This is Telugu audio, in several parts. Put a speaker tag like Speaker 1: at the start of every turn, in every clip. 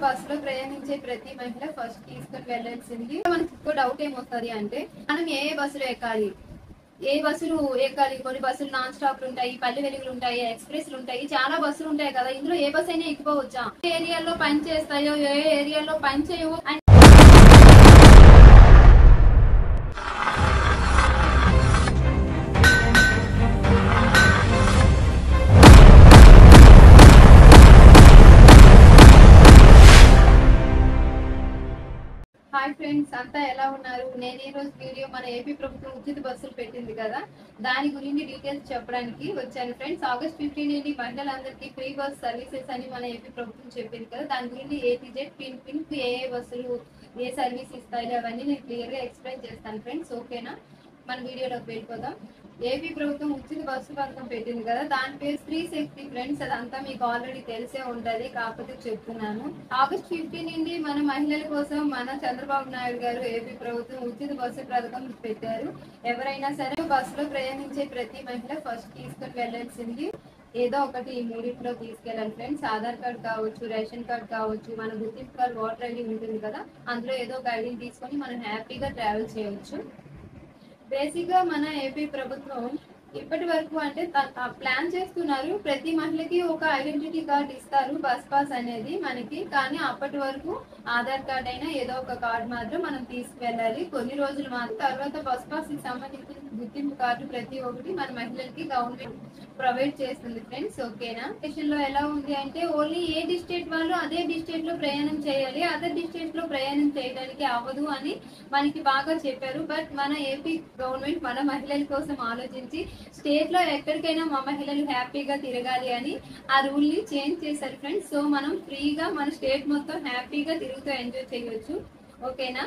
Speaker 1: బస్సులో ప్రయాణించే ప్రతి మహిళ ఫస్ట్ తీసుకుని వెళ్లాల్సింది మనకి డౌట్ ఏమొస్తుంది అంటే మనం ఏ బస్సులో ఎక్కాలి, ఏ బస్సులు ఎక్కాలి. కొన్ని బస్సులు నాన్ స్టాప్ ఉంటాయి, పల్లె వెలుగులు ఉంటాయి, ఎక్స్ప్రెస్లు ఉంటాయి, చాలా బస్సులు ఉంటాయి కదా. ఇందులో ఏ బస్సు అయినా ఎక్కిపోవచ్చా? ఏ ఏరియాలో పని చేస్తాయో, ఏ ఏరియాలో పని చేయవో హాయ్ ఫ్రెండ్స్, అంతా ఎలా ఉన్నారు? నేను ఈ రోజు వీడియో మన ఏపీ ప్రభుత్వం ఉచిత బస్సులు పెట్టింది కదా, దాని గురించి డీటెయిల్స్ చెప్పడానికి వచ్చాను ఫ్రెండ్స్. ఆగస్ట్ 15 నుండి మహిళలందరికీ ఫ్రీ బస్ సర్వీసెస్ అని మన ఏపీ ప్రభుత్వం చెప్పింది కదా, దాని గురించి A to Z పిన్ ఏ బస్సులు ఏ సర్వీస్ ఇస్తాయో అవన్నీ నేను క్లియర్ గా ఎక్స్ప్లెయిన్ చేస్తాను ఫ్రెండ్స్. ఓకేనా? మన వీడియోలోకి వెళ్ళిపోదాం. ఏపీ ప్రభుత్వం ఉచిత బస్సు పథకం పెట్టింది కదా, దాని పేరు స్త్రీ శక్తి ఫ్రెండ్స్. అదంతా మీకు ఆల్రెడీ తెలిసే ఉంటది, కాకపోతే చెప్తున్నాను. ఆగస్ట్ 15 నుండి మన మహిళల కోసం మన చంద్రబాబు నాయుడు గారు ఏపీ ప్రభుత్వం ఉచిత బస్సు పథకం పెట్టారు. ఎవరైనా సరే బస్సులో ప్రయాణించే ప్రతి మహిళ ఫస్ట్ తీసుకుని వెళ్లాల్సింది ఏదో ఒకటి ఈ మూడింటిలో తీసుకెళ్ళాలి ఫ్రెండ్స్. ఆధార్ కార్డ్ కావచ్చు, రేషన్ కార్డ్ కావచ్చు, మన గుర్తింపు కార్డ్, ఓటర్ ఐడి ఉంటుంది కదా, అందులో ఏదో ఒక ఐడిని తీసుకొని మనం హ్యాపీగా ట్రావెల్ చేయవచ్చు. బేసిక్ గా మన ఏపీ ప్రభుత్వం ఇప్పటి వరకు అంటే ప్లాన్ చేస్తున్నారు, ప్రతి మహిళకి ఒక ఐడెంటిటీ కార్డ్ ఇస్తారు, బస్ పాస్ అనేది మనకి. కానీ అప్పటి వరకు ఆధార్ కార్డ్ అయినా ఏదో ఒక కార్డ్ మాత్రం మనం తీసుకువెళ్ళాలి కొన్ని రోజులు మాత్రం. తర్వాత బస్ పాస్ కి సంబంధించిన గుర్తింపు కార్డు ప్రతి ఒక్కటి మన మహిళలకి గవర్నమెంట్ ప్రొవైడ్ చేస్తుంది ఫ్రెండ్స్. ఓకేనా? స్టేషన్ లో ఎలా ఉంది అంటే ఓన్లీ ఏ డిస్ట్రిక్ట్ వాళ్ళు అదే డిస్ట్రిక్ట్ లో ప్రయాణం చేయాలి, అదర్ డిస్ట్రిక్ట్ లో ప్రయాణం చేయడానికి అవ్వదు అని మనకి బాగా చెప్పారు. బట్ మన ఏపీ గవర్నమెంట్ మన మహిళల కోసం ఆలోచించి స్టేట్ లో ఎక్కడికైనా మా మహిళలు హ్యాపీగా తిరగాలి అని ఆ రూల్ ని చేంజ్ చేశారు ఫ్రెండ్స్. సో మనం ఫ్రీగా మన స్టేట్ మొత్తం హ్యాపీగా తిరుగుతూ ఎంజాయ్ చేయొచ్చు. ఓకేనా?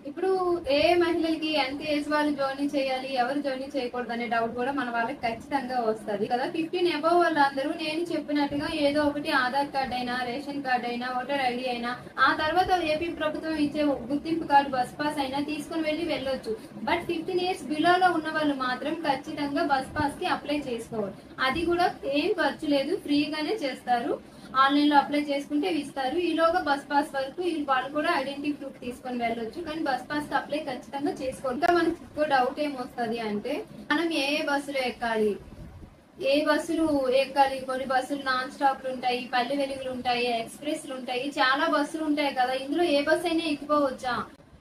Speaker 1: ఇప్పుడు ఏ మహిళలకి ఎంత ఏజ్ వాళ్ళు జాయిన్ చేయాలి, ఎవరు జాయిన్ చేయకూడదు అనే డౌట్ కూడా మన వాళ్ళకి ఖచ్చితంగా వస్తుంది కదా. 15 అబవ్ వాళ్ళందరూ నేను చెప్పినట్టుగా ఏదో ఒకటి ఆధార్ కార్డ్ అయినా, రేషన్ కార్డ్ అయినా, ఓటర్ ఐడి అయినా, ఆ తర్వాత ఏపీ ప్రభుత్వం ఇచ్చే గుర్తింపు కార్డు, బస్ పాస్ అయినా తీసుకుని వెళ్ళొచ్చు. బట్ 15 ఇయర్స్ బిలోలో ఉన్న వాళ్ళు మాత్రం ఖచ్చితంగా బస్ పాస్ కి అప్లై చేసుకోవాలి. అది కూడా ఏం ఖర్చు లేదు, ఫ్రీగానే చేస్తారు. ఆన్లైన్ లో అప్లై చేసుకుంటే ఇస్తారు. ఈలోగా బస్ పాస్ వరకు వాళ్ళు కూడా ఐడెంటిటీ ప్రూఫ్ తీసుకొని వెళ్ళొచ్చు. కానీ బస్ పాస్ అప్లై ఖచ్చితంగా చేసుకోవాలి. ఇంకా మనకు డౌట్ ఏమొస్తుంది అంటే మనం ఏ బస్సులో ఎక్కాలి, ఏ బస్సులు ఎక్కాలి. కొన్ని బస్సులు నాన్ స్టాప్లు ఉంటాయి, పల్లె వెలుగులు ఉంటాయి, ఎక్స్ప్రెస్లు ఉంటాయి, చాలా బస్సులు ఉంటాయి కదా. ఇందులో ఏ బస్సు అయినా ఎక్కిపోవచ్చా?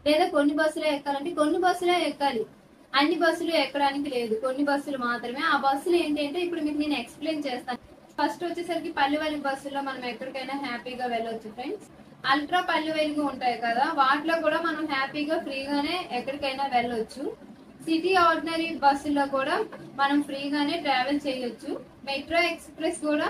Speaker 1: లేదా కొన్ని బస్సులే ఎక్కాలంటే కొన్ని బస్సులే ఎక్కాలి, అన్ని బస్సులు ఎక్కడానికి లేదు, కొన్ని బస్సులు మాత్రమే. ఆ బస్సులు ఏంటంటే ఇప్పుడు మీకు నేను ఎక్స్ప్లెయిన్ చేస్తాను. ఫస్ట్ వచ్చేసరికి పల్లె వెలుగు బస్సులో మనం ఎక్కడికైనా హ్యాపీగా వెళ్ళొచ్చు ఫ్రెండ్స్. అల్ట్రా పల్లె వెలుగు ఉంటాయి కదా, వాటిలో కూడా మనం హ్యాపీగా ఫ్రీగానే ఎక్కడికైనా వెళ్ళొచ్చు. సిటీ ఆర్డినరీ బస్సుల్లో కూడా మనం ఫ్రీగానే ట్రావెల్ చేయొచ్చు. మెట్రో ఎక్స్ప్రెస్ కూడా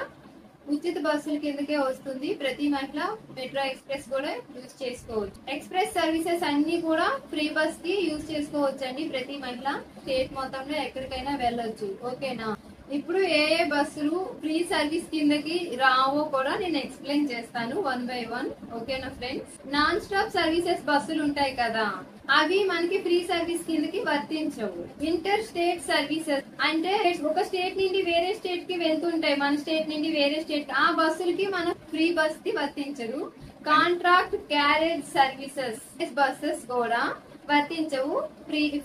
Speaker 1: ఉచిత బస్సుల కిందకే వస్తుంది. ప్రతి మహిళ మెట్రో ఎక్స్ప్రెస్ కూడా యూజ్ చేసుకోవచ్చు. ఎక్స్ప్రెస్ సర్వీసెస్ అన్ని కూడా ఫ్రీ బస్ కి యూజ్ చేసుకోవచ్చు అండి. ప్రతి మహిళ స్టేట్ మొత్తంలో ఎక్కడికైనా వెళ్ళొచ్చు. ఓకేనా? ఇప్పుడు ఏ ఏ బస్సులు ఫ్రీ సర్వీస్ కిందకి రావో కూడా నేను ఎక్స్ప్లెయిన్ చేస్తాను 1 by 1. ఓకేనా ఫ్రెండ్స్? నాన్ స్టాప్ సర్వీసెస్ బస్సులు ఉంటాయి కదా, అవి మనకి ఫ్రీ సర్వీస్ కిందకి వర్తించవు. ఇంటర్ స్టేట్ సర్వీసెస్ అంటే ఒక స్టేట్ నుండి వేరే స్టేట్ కి వెళ్తుంటాయి, మన స్టేట్ నుండి వేరే స్టేట్, ఆ బస్సులకి మనం ఫ్రీ బస్ కి వర్తించరు. కాంట్రాక్ట్ క్యారేజ్ సర్వీసెస్ బస్సెస్ కూడా వర్తించవు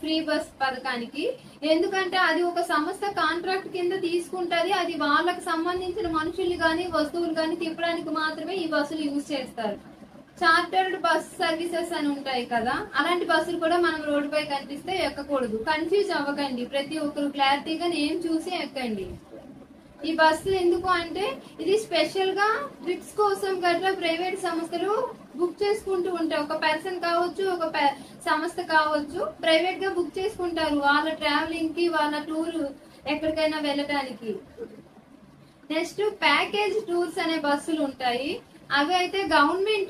Speaker 1: ఫ్రీ బస్ పథకానికి. ఎందుకంటే అది ఒక సంస్థ కాంట్రాక్ట్ కింద తీసుకుంటది, అది వాళ్ళకి సంబంధించిన మనుషులు గాని వస్తువులు గాని తిప్పడానికి మాత్రమే ఈ బస్సులు యూజ్ చేస్తారు. చార్టర్డ్ బస్ సర్వీసెస్ అని ఉంటాయి కదా, అలాంటి బస్సులు కూడా మనం రోడ్డుపై కనిపిస్తే ఎక్కకూడదు. కన్ఫ్యూజ్ అవ్వకండి, ప్రతి ఒక్కరు క్లారిటీగా నేమ్ చూసి ఎక్కండి. ఈ బస్సు ఎందుకు అంటే ఇది స్పెషల్ గా ట్రిప్స్ కోసం గట్రా ప్రైవేట్ సంస్థలు బుక్ చేసుకుంటూ ఉంటాయి. ఒక పర్సన్ కావచ్చు, ఒక సంస్థ కావచ్చు, ప్రైవేట్ గా బుక్ చేసుకుంటారు వాళ్ళ ట్రావెలింగ్ కి, వాళ్ళ టూర్ ఎక్కడికైనా వెళ్ళడానికి. నెక్స్ట్ ప్యాకేజ్ టూర్స్ అనే బస్సులు ఉంటాయి. అవి అయితే గవర్నమెంట్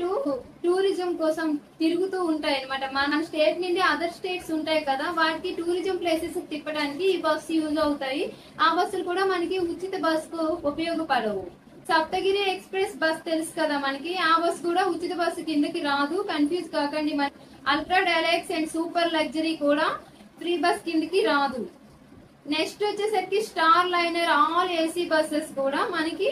Speaker 1: టూరిజం కోసం తిరుగుతూ ఉంటాయి అనమాట. మన స్టేట్ నుండి అదర్ స్టేట్స్ ఉంటాయి కదా, వాటికి టూరిజం ప్లేసెస్ తిప్పడానికి ఈ బస్సు యూజ్ అవుతాయి. ఆ బస్సులు కూడా మనకి ఉచిత బస్సుకు ఉపయోగపడవు. సప్తగిరి ఎక్స్ప్రెస్ బస్ తెలుసు కదా మనకి, ఆ బస్ కూడా ఉచిత బస్సు కిందకి రాదు, కన్ఫ్యూజ్ కాకండి. Ultra deluxe and super luxury కూడా ఫ్రీ బస్ కిందకి రాదు. నెక్స్ట్ వచ్చేసరికి star liner all AC buses కూడా మనకి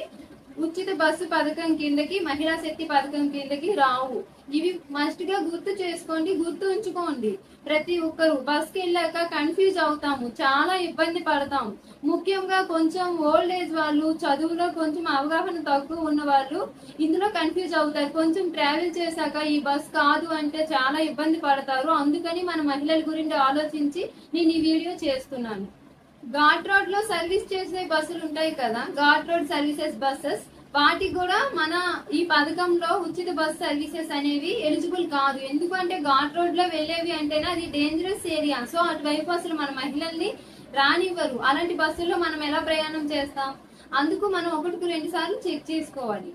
Speaker 1: ఉచిత బస్సు పథకం కిందకి, మహిళా శక్తి పథకం కిందకి రావు. ఇవి మస్ట్ గా గుర్తు చేసుకోండి, గుర్తు ఉంచుకోండి. ప్రతి ఒక్కరు బస్ కి వెళ్ళాక కన్ఫ్యూజ్ అవుతాము, చాలా ఇబ్బంది పడతాం. ముఖ్యంగా కొంచెం ఓల్డ్ ఏజ్ వాళ్ళు, చదువులో కొంచెం అవగాహన తక్కువ ఉన్న వాళ్ళు ఇందులో కన్ఫ్యూజ్ అవుతారు. కొంచెం ట్రావెల్ చేశాక ఈ బస్ కాదు అంటే చాలా ఇబ్బంది పడతారు. అందుకని మన మహిళల గురించి ఆలోచించి నేను ఈ వీడియో చేస్తున్నాను. ఘాట్ రోడ్ లో సర్వీస్ చేసే బస్సులు ఉంటాయి కదా, ఘాట్ రోడ్ సర్వీసెస్ బస్సెస్, వాటికి కూడా మన ఈ పథకంలో ఉచిత బస్ సర్వీసెస్ అనేవి ఎలిజిబుల్ కాదు. ఎందుకంటే ఘాట్ రోడ్ లో వెళ్ళేవి అంటేనే అది డేంజరస్ ఏరియా. సో అటువైపు అసలు మన మహిళల్ని రానివ్వరు. అలాంటి బస్సుల్లో మనం ఎలా ప్రయాణం చేస్తాం? అందుకు మనం 1-2 సార్లు చెక్ చేసుకోవాలి.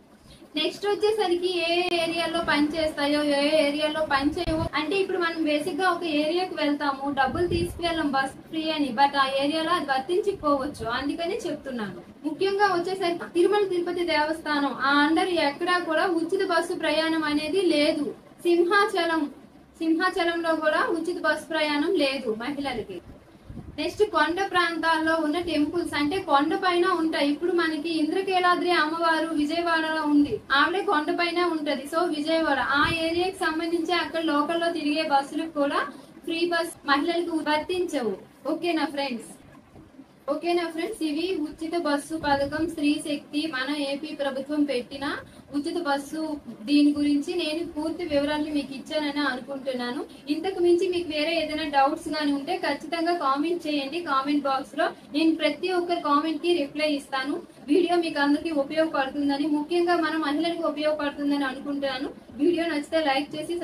Speaker 1: నెక్స్ట్ వచ్చేసరికి ఏ ఏరియాలో పని చేస్తాయో, ఏ ఏరియాలో పని చేయవో. అంటే ఇప్పుడు మనం బేసిక్ గా ఒక ఏరియాకి వెళ్తాము, డబ్బులు తీసుకువెళ్ళాం బస్ ఫ్రీ అని, బట్ ఆ ఏరియాలో అది వర్తించిపోవచ్చు. అందుకని చెప్తున్నాను. ముఖ్యంగా వచ్చేసరికి తిరుమల తిరుపతి దేవస్థానం ఆ అండర్ ఎక్కడా కూడా ఉచిత బస్సు ప్రయాణం అనేది లేదు. సింహాచలంలో కూడా ఉచిత బస్సు ప్రయాణం లేదు మహిళలకి. నెక్స్ట్ కొండ ప్రాంతాల్లో ఉన్న టెంపుల్స్, అంటే కొండ పైన ఉంటాయి. ఇప్పుడు మనకి ఇంద్రకీలాద్రి అమ్మవారు విజయవాడలో ఉంది, ఆవిడే కొండ పైన ఉంటది. సో విజయవాడ ఆ ఏరియాకి సంబంధించి అక్కడ లోకల్లో తిరిగే బస్సులకు కూడా ఫ్రీ బస్ మహిళలకు వర్తించవు. ఓకేనా ఫ్రెండ్స్? ఇవి ఉచిత బస్సు పథకం, స్త్రీ శక్తి, మన ఏపీ ప్రభుత్వం పెట్టిన ఉచిత బస్సు. దీని గురించి నేను పూర్తి వివరాలు మీకు ఇచ్చానని అనుకుంటున్నాను. ఇంతకు మించి మీకు వేరే ఏదైనా డౌట్స్ గానీ ఉంటే ఖచ్చితంగా కామెంట్ చేయండి కామెంట్ బాక్స్ లో. నేను ప్రతి ఒక్కరి కామెంట్ కి రిప్లై ఇస్తాను. వీడియో మీకు అందరికీ ఉపయోగపడుతుందని, ముఖ్యంగా మన మహిళలకు ఉపయోగపడుతుందని అనుకుంటున్నాను. వీడియో నచ్చితే లైక్ చేసి